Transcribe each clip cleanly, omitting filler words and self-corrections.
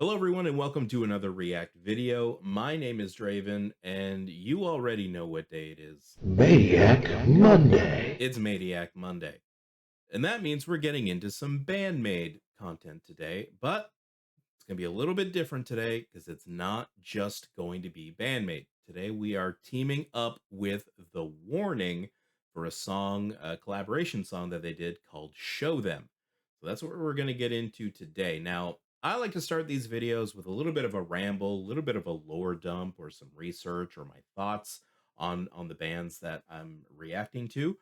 Hello, everyone, and welcome to another React video. My name is Draven, and you already know what day it is. Maidiac Monday. It's Maidiac Monday, and that means we're getting into some BAND-MAID content today, but it's going to be a little bit different today because it's not just going to be BAND-MAID. Today, we are teaming up with The Warning for a song, a collaboration song that they did called Show Them. So that's what we're going to get into today. Now, I like to start these videos with a little bit of a ramble, a little bit of a lore dump or some research or my thoughts on the bands that I'm reacting to.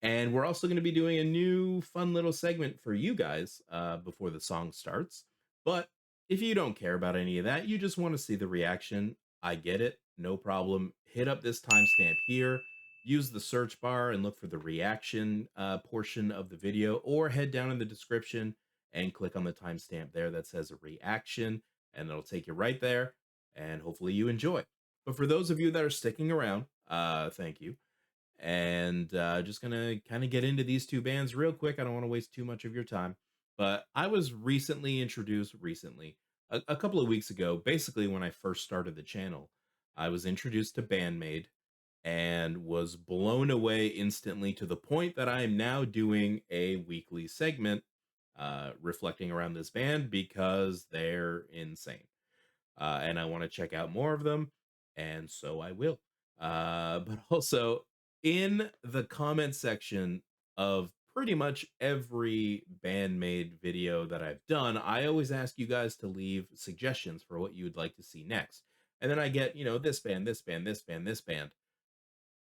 And we're also going to be doing a new fun little segment for you guys before the song starts. But if you don't care about any of that, you just want to see the reaction, I get it. No problem. Hit up this timestamp here. Use the search bar and look for the reaction portion of the video, or head down in the description and click on the timestamp there that says a reaction, and it'll take you right there. And hopefully you enjoy. But for those of you that are sticking around, thank you, and just gonna kind of get into these two bands real quick. I don't want to waste too much of your time, but I was recently a couple of weeks ago, basically when I first started the channel. I was introduced to BAND-MAID and was blown away instantly, to the point that I am now doing a weekly segment reflecting around this band because they're insane, and I want to check out more of them, and so I will. But also, in the comment section of pretty much every BAND-MAID video that I've done, I always ask you guys to leave suggestions for what you would like to see next. And then I get, this band, this band, this band, this band.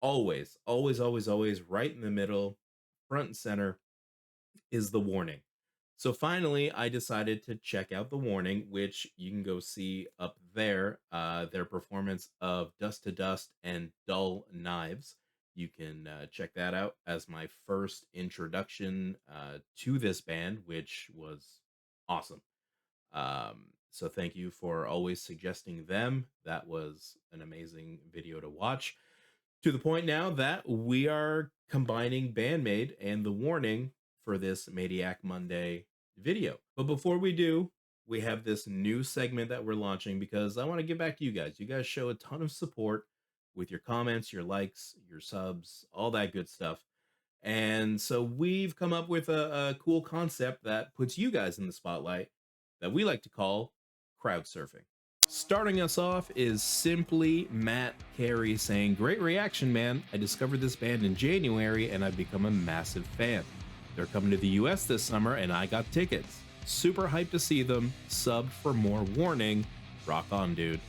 Always, always, always, always, right in the middle, front and center, is The Warning. So finally, I decided to check out The Warning, which you can go see up there, their performance of Dust to Dust and Dull Knives. You can check that out as my first introduction to this band, which was awesome. So thank you for always suggesting them. That was an amazing video to watch, to the point now that we are combining BAND-MAID and The Warning for this Maidiac Monday video. But before we do, we have this new segment that we're launching because I want to give back to you guys. You guys show a ton of support with your comments, your likes, your subs, all that good stuff. And so we've come up with a cool concept that puts you guys in the spotlight that we like to call crowd surfing. Starting us off is simply Matt Carey saying, "Great reaction, man. I discovered this band in January and I've become a massive fan. They're coming to the US this summer and I got tickets. Super hyped to see them. Subbed for more Warning. Rock on, dude.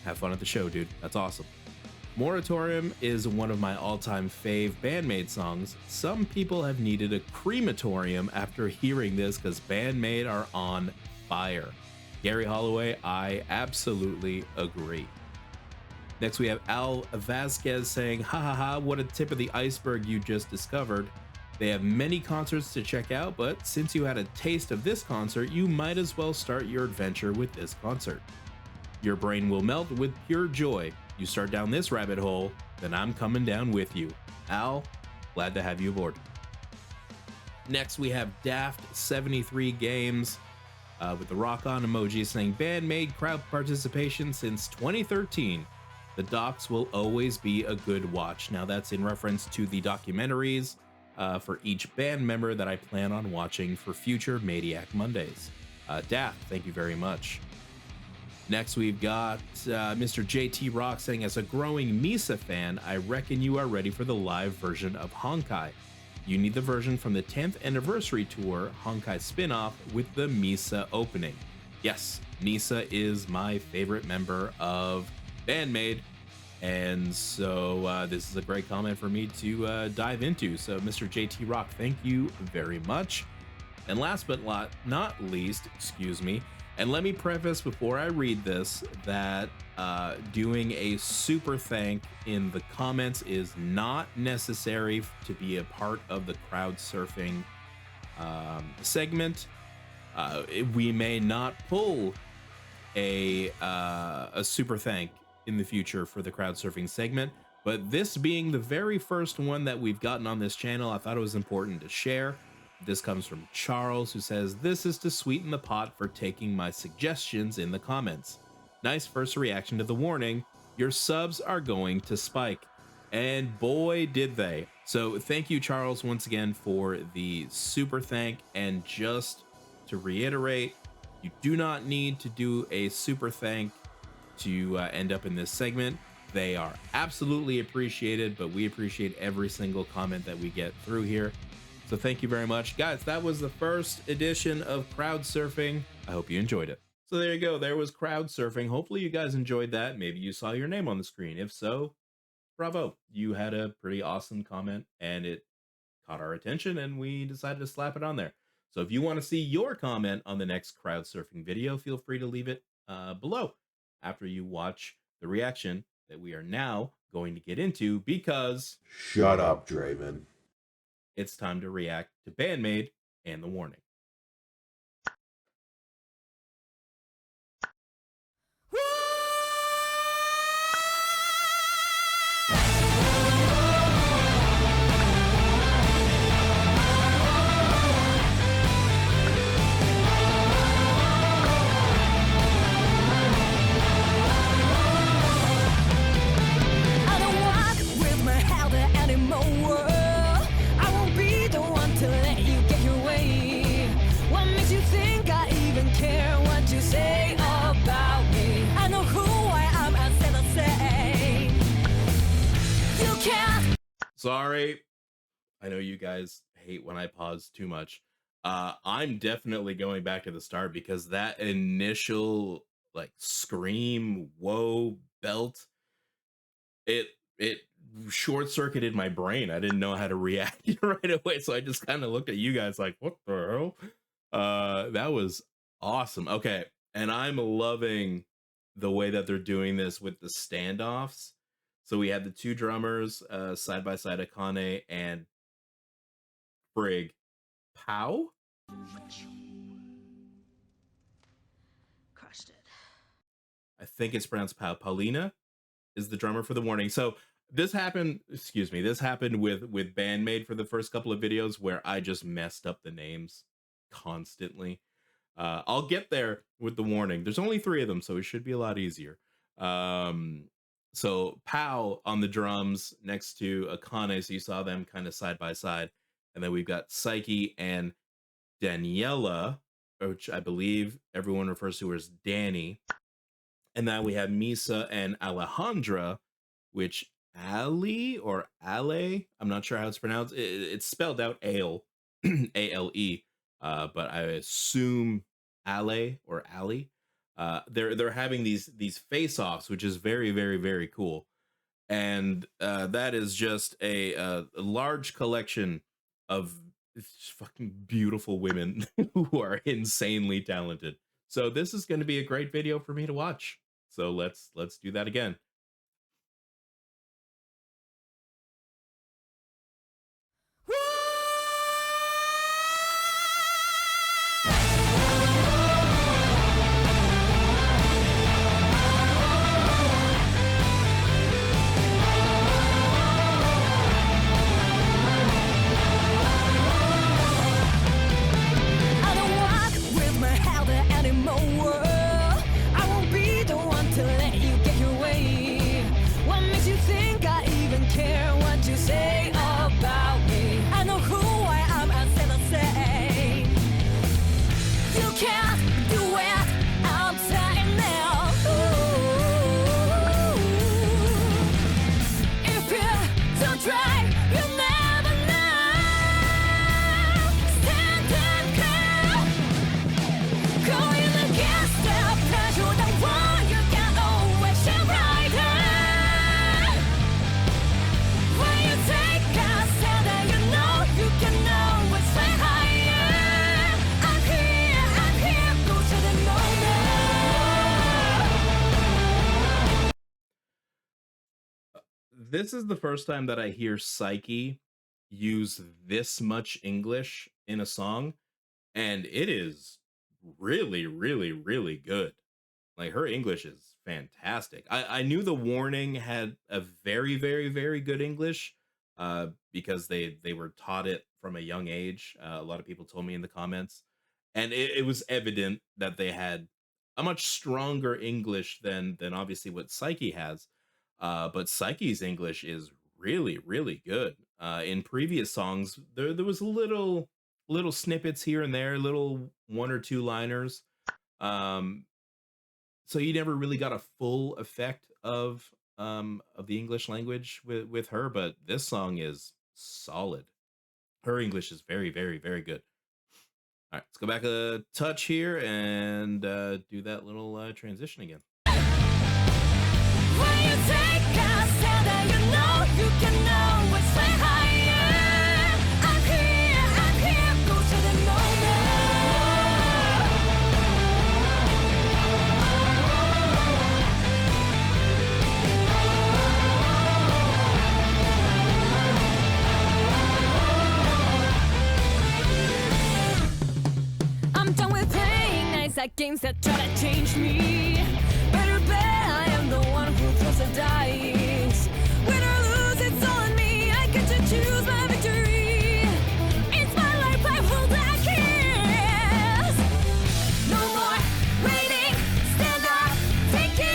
Have fun at the show, dude. That's awesome." Moratorium is one of my all-time fave BAND-MAID songs. Some people have needed a crematorium after hearing this because BAND-MAID are on fire. Gary Holloway, I absolutely agree. Next, we have Al Vasquez saying, "Ha ha ha, what a tip of the iceberg you just discovered. They have many concerts to check out, but since you had a taste of this concert, you might as well start your adventure with this concert. Your brain will melt with pure joy. You start down this rabbit hole, then I'm coming down with you. Al, glad to have you aboard." Next, we have Daft73 Games with the rock on emoji saying, "BAND-MAID crowd participation since 2013. The docs will always be a good watch." Now, that's in reference to the documentaries for each band member that I plan on watching for future Maidiac Mondays. Daft, thank you very much. Next, we've got Mr. JT Rock saying, "As a growing Misa fan, I reckon you are ready for the live version of Honkai. You need the version from the 10th anniversary tour, Honkai spin-off, with the Misa opening." Yes, Misa is my favorite member of BAND-MAID, and so this is a great comment for me to dive into. So, Mr. JT Rock, thank you very much. And last but not least, excuse me, and let me preface before I read this that doing a super thank in the comments is not necessary to be a part of the crowd surfing segment. We may not pull a super thank in the future for the crowd surfing segment, but this being the very first one that we've gotten on this channel, I thought it was important to share. This comes from Charles, who says, "This is to sweeten the pot for taking my suggestions in the comments. Nice first reaction to the warning. Your subs are going to spike." And boy, did they. So thank you, Charles, once again for the super thank. And just to reiterate, you do not need to do a super thank to end up in this segment. They are absolutely appreciated, but we appreciate every single comment that we get through here. So thank you very much. Guys, that was the first edition of Crowd Surfing. I hope you enjoyed it. So there you go. There was Crowd Surfing. Hopefully you guys enjoyed that. Maybe you saw your name on the screen. If so, bravo. You had a pretty awesome comment and it caught our attention and we decided to slap it on there. So if you want to see your comment on the next Crowd Surfing video, feel free to leave it below after you watch the reaction that we are now going to get into, because Shut up, Draven. it's time to react to BAND-MAID and The Warning. Sorry, I know you guys hate when I pause too much. I'm definitely going back to the start because that initial like scream, whoa, belt, it short circuited my brain. I didn't know how to react right away, so I just kind of looked at you guys like, what the hell? That was awesome. Okay, and I'm loving the way that they're doing this with the standoffs. So we had the two drummers side by side, Akane and Brig. Pow? Crushed it. I think it's pronounced Pow. Paulina is the drummer for The Warning. So this happened, excuse me, this happened with BAND-MAID for the first couple of videos where I just messed up the names constantly. I'll get there with The Warning. There's only 3 of them, so it should be a lot easier. So Pow on the drums next to Akane, so you saw them kind of side by side. And then we've got Saiki and Daniela, which I believe everyone refers to as Dany. And then we have Misa and Alejandra, which Ali or Ale, I'm not sure how it's pronounced. It's spelled out Ale, A-L-E, but I assume Ale or Ali. They're having these face-offs, which is very, very, very cool. And that is just a large collection of fucking beautiful women who are insanely talented. So this is going to be a great video for me to watch. So let's do that again. This is the first time that I hear Saiki use this much English in a song, and it is really, really, really good. Like, her English is fantastic. I knew The Warning had a very, very, very good English, because they were taught it from a young age. A lot of people told me in the comments, and it was evident that they had a much stronger English than obviously what Saiki has. But Saiki's English is really really good. In previous songs, there was little snippets here and there, little one or two liners. Um, so you never really got a full effect of the English language with her, but this song is solid. Her English is very, very, very good. All right, let's go back a touch here and do that little transition again. When you take a stand and you know you can always fly higher. I'm here, go to the moment. I'm done with playing nice at games that try to change me. Better bet I am the one who throws the dice. Win or lose, it's all on me. I get to choose my victory. It's my life, I hold that kiss. No more waiting, stand up, take it.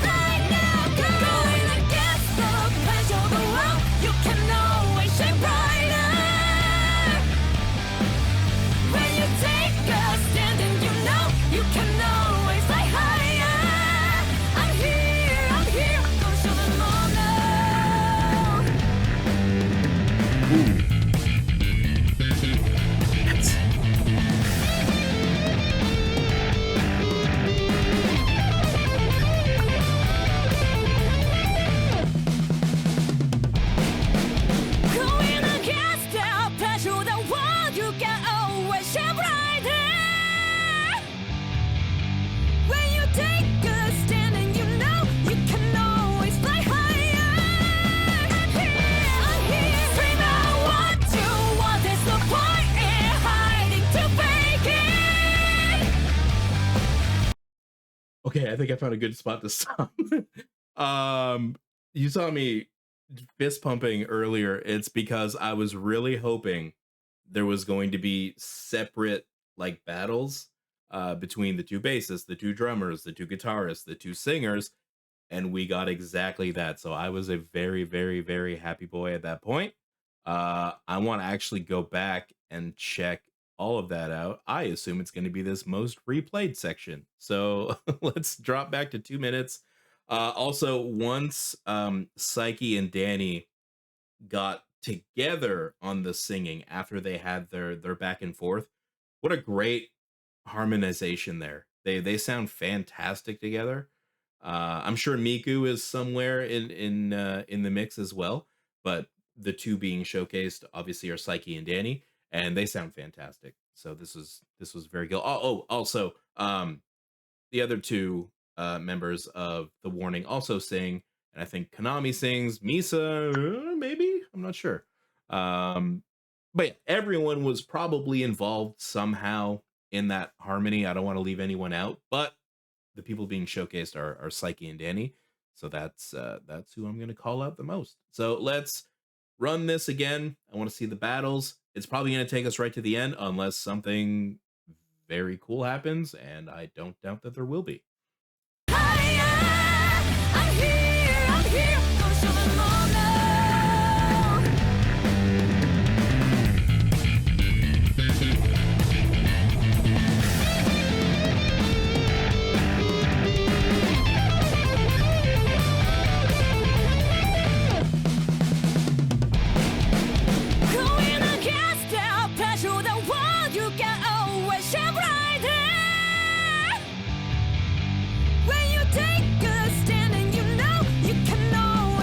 Right now, go. Going against the pressure of the world, you can always shine brighter. When you take a stand and you know you can always fly higher. I'm here, go show them all now. Going against the pressure of the world, you can always shine brighter. When you take a stand and you know you can always fly higher. I'm here, scream out what you want. There's no point in hiding to fake it. Okay, I think I found a good spot to stop. You saw me fist pumping earlier. It's because I was really hoping there was going to be separate like battles between the two bassists, the two drummers, the two guitarists, the two singers, and we got exactly that. So I was a very, very, very happy boy at that point. I want to actually go back and check all of that out. I assume it's going to be this most replayed section. So let's drop back to 2 minutes. Also, once Saiki and Dany got together on the singing after they had their back and forth, what a great harmonization there. They sound fantastic together. I'm sure Miku is somewhere in the mix as well, but the two being showcased obviously are Saiki and Dany, and they sound fantastic. So this was very good. Also, the other two members of The Warning also sing, and I think Konami sings. Misa, maybe, I'm not sure. But yeah, everyone was probably involved somehow in that harmony. I don't want to leave anyone out, but the people being showcased are Saiki and Dany. So that's who I'm going to call out the most. So let's run this again. I want to see the battles. It's probably going to take us right to the end unless something very cool happens, and I don't doubt that there will be. I'm here, go show them all now. Going against the pressure of the world, you can always shine brighter. When you take a stand and you know you can always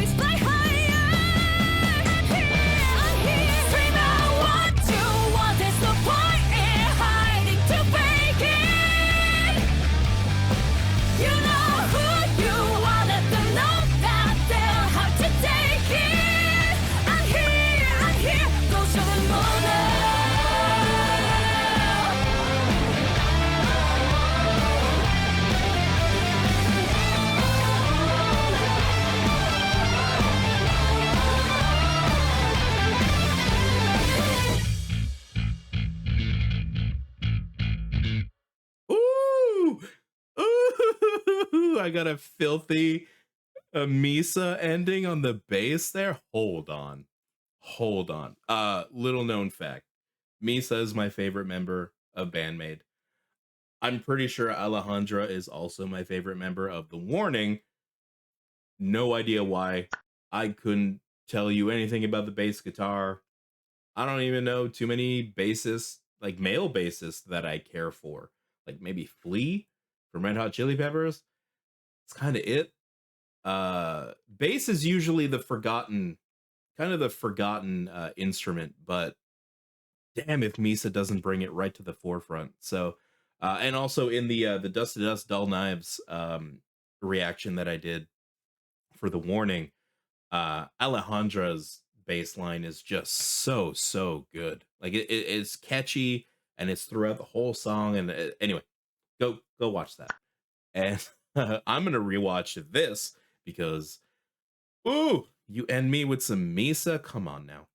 Woohoo! I got a filthy Misa ending on the bass there. Hold on. Hold on. Little known fact. Misa is my favorite member of BAND-MAID. I'm pretty sure Alejandra is also my favorite member of The Warning. No idea why. I couldn't tell you anything about the bass guitar. I don't even know too many bassists, like male bassists, that I care for. Like maybe Flea from Red Hot Chili Peppers. It's kind of it. Bass is usually the forgotten, kind of the forgotten instrument, but damn if Misa doesn't bring it right to the forefront. So, and also in the Dust to Dust Dull Knives reaction that I did for The Warning, Alejandra's bass line is just so good. Like it's catchy and it's throughout the whole song. And anyway, go watch that. And I'm gonna rewatch this because ooh, you end me with some Misa. Come on now.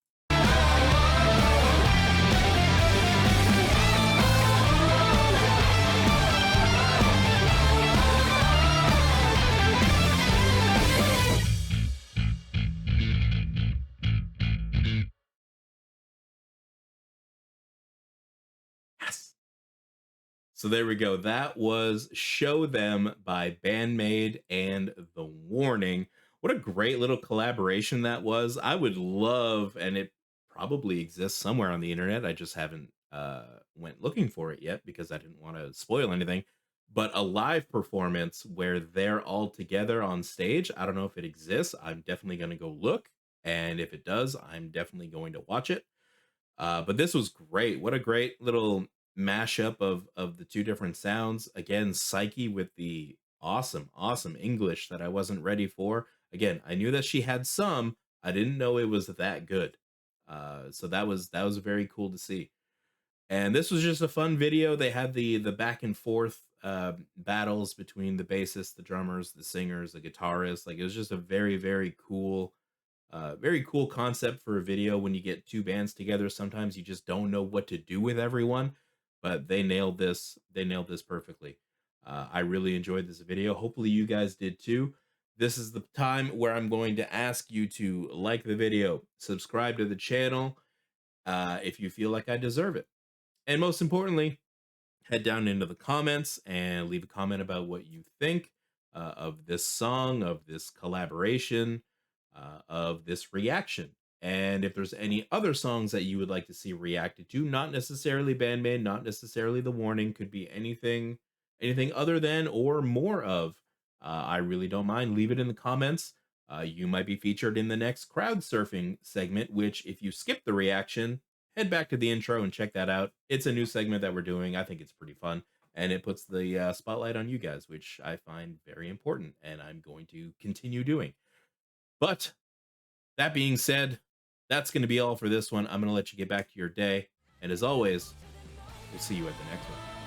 Yes. So there we go. That was Show Them by BAND-MAID and The Warning. What a great little collaboration that was. I would love, and it probably exists somewhere on the internet. I just haven't went looking for it yet because I didn't want to spoil anything. But a live performance where they're all together on stage. I don't know if it exists. I'm definitely going to go look. And if it does, I'm definitely going to watch it. But this was great. What a great little mashup of the two different sounds. Again, Saiki with the awesome English that I wasn't ready for. Again, I knew that she had some. I didn't know it was that good. So that was very cool to see. And this was just a fun video. They had the back and forth battles between the bassists, the drummers, the singers, the guitarists. Like it was just a very cool very cool concept for a video. When you get two bands together, sometimes you just don't know what to do with everyone, but they nailed this. They nailed this perfectly. I really enjoyed this video. Hopefully you guys did too. This is the time where I'm going to ask you to like the video, subscribe to the channel if you feel like I deserve it. And most importantly, head down into the comments and leave a comment about what you think of this song, of this collaboration, of this reaction. And if there's any other songs that you would like to see reacted to, not necessarily BAND-MAID, not necessarily The Warning, could be anything other than or more of. I really don't mind. Leave it in the comments. You might be featured in the next crowd surfing segment, which if you skip the reaction, head back to the intro and check that out. It's a new segment that we're doing. I think it's pretty fun. And it puts the spotlight on you guys, which I find very important and I'm going to continue doing. But that being said, that's going to be all for this one. I'm going to let you get back to your day. And as always, we'll see you at the next one.